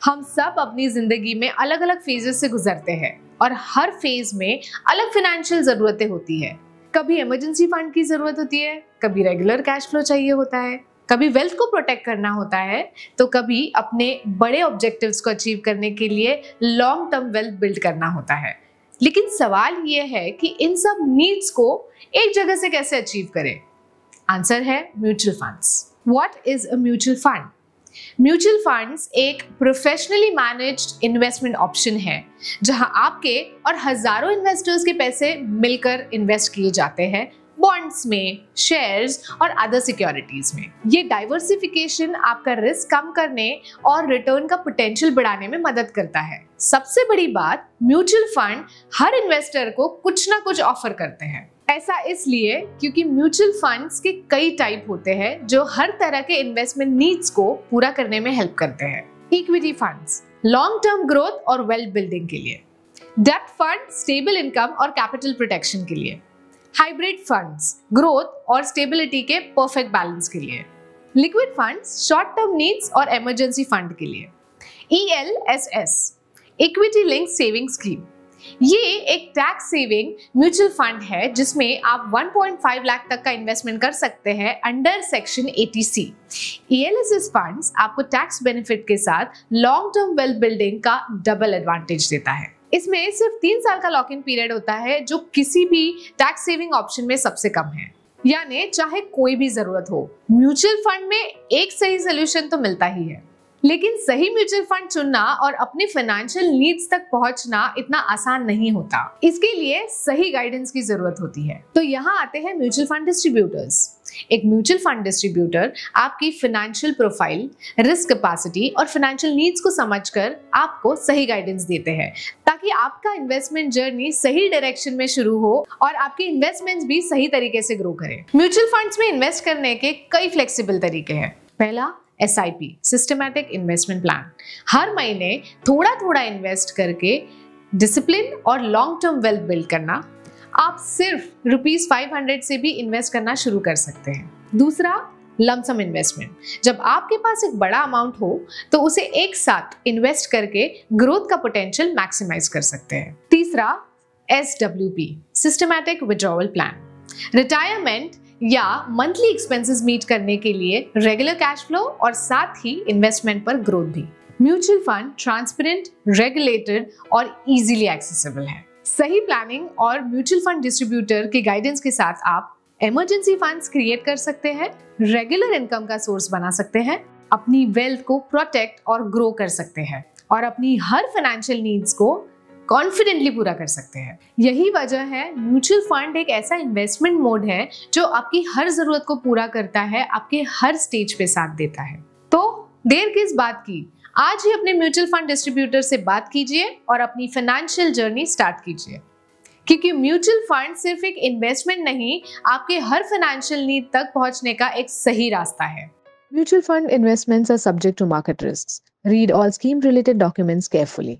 हम सब अपनी जिंदगी में अलग अलग फेजेस से गुजरते हैं और हर फेज में अलग फाइनेंशियल जरूरतें होती है। कभी इमरजेंसी फंड की जरूरत होती है, कभी रेगुलर कैश फ्लो चाहिए होता है, कभी वेल्थ को प्रोटेक्ट करना होता है, तो कभी अपने बड़े ऑब्जेक्टिव्स को अचीव करने के लिए लॉन्ग टर्म वेल्थ बिल्ड करना होता है। लेकिन सवाल ये है कि इन सब नीड्स को एक जगह से कैसे अचीव करें? आंसर है mutual funds. What is a mutual fund? Mutual funds एक प्रोफेशनली मैनेज्ड इन्वेस्टमेंट ऑप्शन है जहां आपके और हजारों इन्वेस्टर्स के पैसे मिलकर इन्वेस्ट किए जाते हैं बॉन्ड्स में, शेयर्स और अदर सिक्योरिटीज में। ये डाइवर्सिफिकेशन आपका रिस्क कम करने और रिटर्न का पोटेंशियल बढ़ाने में मदद करता है। सबसे बड़ी बात, म्यूचुअल फंड हर इन्वेस्टर को कुछ ना कुछ ऑफर करते हैं। ऐसा इसलिए क्योंकि म्यूचुअल फंड्स के कई टाइप होते हैं जो हर तरह के इन्वेस्टमेंट नीड्स को पूरा करने में हेल्प करते हैं। Equity funds long term growth और वेल्थ बिल्डिंग के लिए, डेब्ट फंड स्टेबल इनकम और कैपिटल प्रोटेक्शन के लिए, हाइब्रिड फंड्स ग्रोथ और स्टेबिलिटी के परफेक्ट बैलेंस के लिए, liquid funds short term needs और इमरजेंसी फंड के लिए, ELSS equity link saving scheme. ये एक टैक्स सेविंग म्यूचुअल फंड है जिसमें आप 1.5 लाख तक का इन्वेस्टमेंट कर सकते हैं under section 80C। ELSS funds आपको टैक्स बेनिफिट के साथ लॉन्ग टर्म वेल्थ बिल्डिंग का डबल एडवांटेज देता है। इसमें सिर्फ 3 साल का लॉक इन पीरियड होता है जो किसी भी टैक्स सेविंग ऑप्शन में सबसे कम है। यानी चाहे कोई भी जरूरत हो, म्यूचुअल फंड में एक सही सोल्यूशन तो मिलता ही है। लेकिन सही म्यूचुअल फंड चुनना और अपने फाइनेंशियल नीड्स तक पहुंचना इतना आसान नहीं होता। इसके लिए सही गाइडेंस की जरूरत होती है। तो यहाँ आते हैं म्यूचुअल फंड डिस्ट्रीब्यूटर्स। एक म्यूचुअल फंड डिस्ट्रीब्यूटर आपकी फाइनेंशियल प्रोफाइल, रिस्क कैपेसिटी और फाइनेंशियल नीड्स को समझकर आपको सही गाइडेंस देते हैं ताकि आपका इन्वेस्टमेंट जर्नी सही डायरेक्शन में शुरू हो और आपके इन्वेस्टमेंट्स भी सही तरीके से ग्रो करें। म्यूचुअल फंड्स में इन्वेस्ट करने के कई फ्लेक्सिबल तरीके हैं। पहला, SIP सिस्टमैटिक इन्वेस्टमेंट प्लान। हर महीने थोड़ा थोड़ा इन्वेस्ट करके डिसिप्लिन और लॉन्ग टर्म वेल्थ बिल्ड करना। आप सिर्फ ₹500 से भी इन्वेस्ट करना शुरू कर सकते हैं। दूसरा, लमसम इन्वेस्टमेंट। जब आपके पास एक बड़ा अमाउंट हो तो उसे एक साथ इन्वेस्ट करके ग्रोथ का पोटेंशियल मैक्सिमाइज कर सकते हैं। तीसरा, SWP systematic withdrawal plan. Retirement या मंथली एक्सपेंसेस मीट करने के लिए रेगुलर कैश फ्लो और साथ ही इन्वेस्टमेंट पर ग्रोथ भी। म्यूचुअल फंड ट्रांसपेरेंट, रेगुलेटेड और इजीली एक्सेसिबल है। सही प्लानिंग और म्यूचुअल फंड डिस्ट्रीब्यूटर के गाइडेंस के साथ आप इमरजेंसी फंड्स क्रिएट कर सकते हैं, रेगुलर इनकम का सोर्स बना सकते हैं, अपनी वेल्थ को प्रोटेक्ट और ग्रो कर सकते हैं और अपनी हर फाइनेंशियल नीड्स को कॉन्फिडेंटली पूरा कर सकते हैं। यही वजह है म्यूचुअल फंड एक ऐसा इन्वेस्टमेंट मोड है जो आपकी हर जरूरत को पूरा करता है, आपके हर स्टेज पे साथ देता है। तो देर किस बात की, आज ही अपने म्यूचुअल फंड डिस्ट्रीब्यूटर से बात कीजिए और अपनी फाइनेंशियल जर्नी स्टार्ट कीजिए, क्योंकि म्यूचुअल फंड सिर्फ एक इन्वेस्टमेंट नहीं, आपके हर फाइनेंशियल नीड तक पहुंचने का एक सही रास्ता है। Mutual fund investments are subject to market risks. Read all scheme related documents carefully.